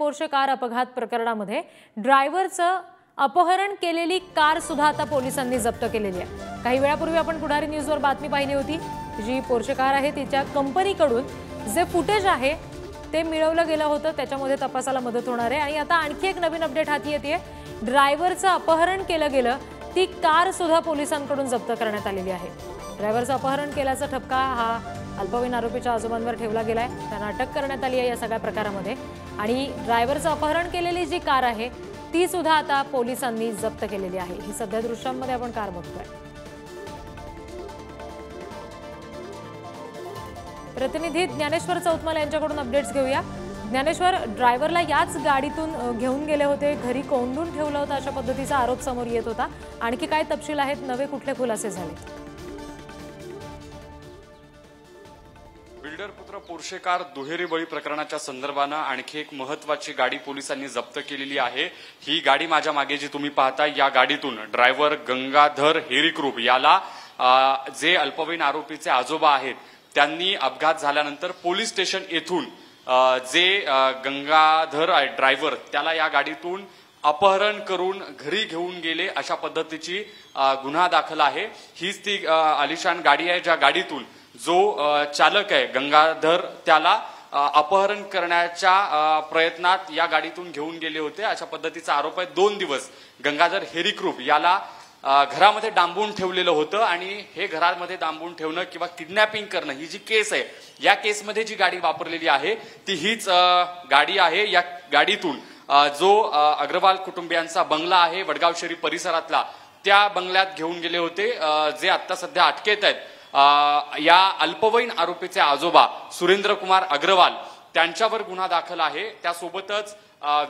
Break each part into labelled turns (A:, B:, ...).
A: Porsche car अपघात प्रकरणामध्ये ड्रायव्हरचं अपहरण केलेली कार सुद्धा आता पोलिसांनी जप्त केलेली आहे। काही वेळापूर्वी आपण पुढारी न्यूजवर बातमी पाहिली होती, जी पोर्शे कार आहे तिच्या कंपनीकडून जे फुटेज आहे ते मिळवलं गेलं होतं, त्याच्यामध्ये तपासाला मदत होणार आहे। आणि आता आणखी एक नवीन अपडेट हाती येते, ड्रायव्हरचं अपहरण केलं गेलं, ती कार सुद्धा पोलिसांकडून जप्त करण्यात आलेली आहे। ड्रायव्हरचं अपहरण केल्याचा ठपका हा अल्पवयीन आरोपीच्या आजोबांवर ठेवला गेलाय, त्यांना अटक करण्यात आली आहे या सगळ्या प्रकारामध्ये। आणि ड्रायव्हरचं अपहरण केलेली जी कार आहे ती सुद्धा आता पोलिसांनी जप्त केलेली आहे। ही सध्या दृश्यांमध्ये आपण कार बघतोय। प्रतिनिधी ज्ञानेश्वर चौतमल यांच्याकडून अपडेट्स घेऊया। ज्ञानेश्वर, ड्रायव्हरला याच गाडीतून घेऊन गेले होते, घरी कोंडून ठेवलं होतं अशा पद्धतीचा आरोप समोर येत होता। आणखी काय तपशील आहेत, नवे कुठले खुलासे झाले?
B: बिल्डर पुत्र पोर्शे कार दुहेरी बळी प्रकरणाच्या संदर्भानं आणखी एक महत्वाची गाडी पोलिसांनी जप्त केलेली आहे। ही गाडी माझ्या मागे जी तुम्ही पाहता, या गाडीतून ड्रायव्हर गंगाधर हेरिक्रूप याला जे अल्पवयीन आरोपीचे आजोबा आहेत त्यांनी अपघात झाल्यानंतर पोलीस स्टेशन येथून जे गंगाधर ड्रायव्हर त्याला या गाडीतून अपहरण करून घरी घेऊन गेले अशा पद्धतीची गुन्हा दाखल आहे। हीच ती आलिशान गाडी आहे ज्या गाडीतून जो चालक आहे गंगाधर त्याला अपहरण करण्याच्या प्रयत्नात या गाडीतून घेऊन गेले होते अशा पद्धतीचा आरोप आहे। 2 दिवस गंगाधर हेरिक्रूप याला घरामध्ये डांबून ठेवलेलं होतं आणि हे घरामध्ये डांबून ठेवणं किंवा किडनॅपिंग करणं ही जी केस आहे, या केसमध्ये जी गाडी वापरलेली आहे ती हीच गाडी आहे। या गाडीतून जो अग्रवाल कुटुंबियांचा बंगला आहे वडगाव शहरी परिसरातला, त्या बंगल्यात घेऊन गेले होते। जे आता सध्या अटकेत आहेत या अल्पवयीन आरोपीचे आजोबा सुरेंद्र कुमार अग्रवाल, त्यांच्यावर गुन्हा दाखल आहे। त्यासोबतच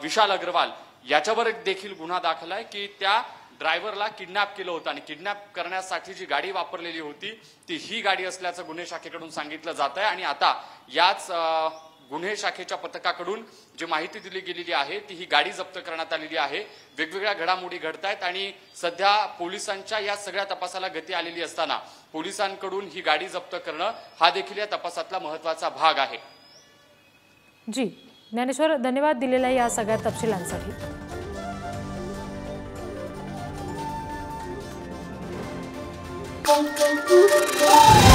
B: विशाल अग्रवाल याच्यावर देखील गुन्हा दाखल आहे की त्या ड्रायव्हरला किडनॅप केलं होतं आणि किडनॅप करण्यासाठी जी गाडी वापरलेली होती ती ही गाडी असल्याचं गुन्हे शाखेकडून सांगितलं जात आहे। आणि आता याच गुन्हे शाखेच्या पथकाकडून जी माहिती दिली गेलेली आहे ती ही गाडी जप्त करण्यात आलेली आहे। वेगवेगळ्या घडामोडी घडतायत आणि सध्या पोलिसांच्या या सगळ्या तपासाला गती आलेली असताना पोलिसांकडून ही गाडी जप्त करणं हा देखील या तपासातला महत्त्वाचा भाग आहे।
A: जी ज्ञानेश्वर, धन्यवाद दिलेल्या या सगळ्या तपशिलांसाठी।
C: Thank you.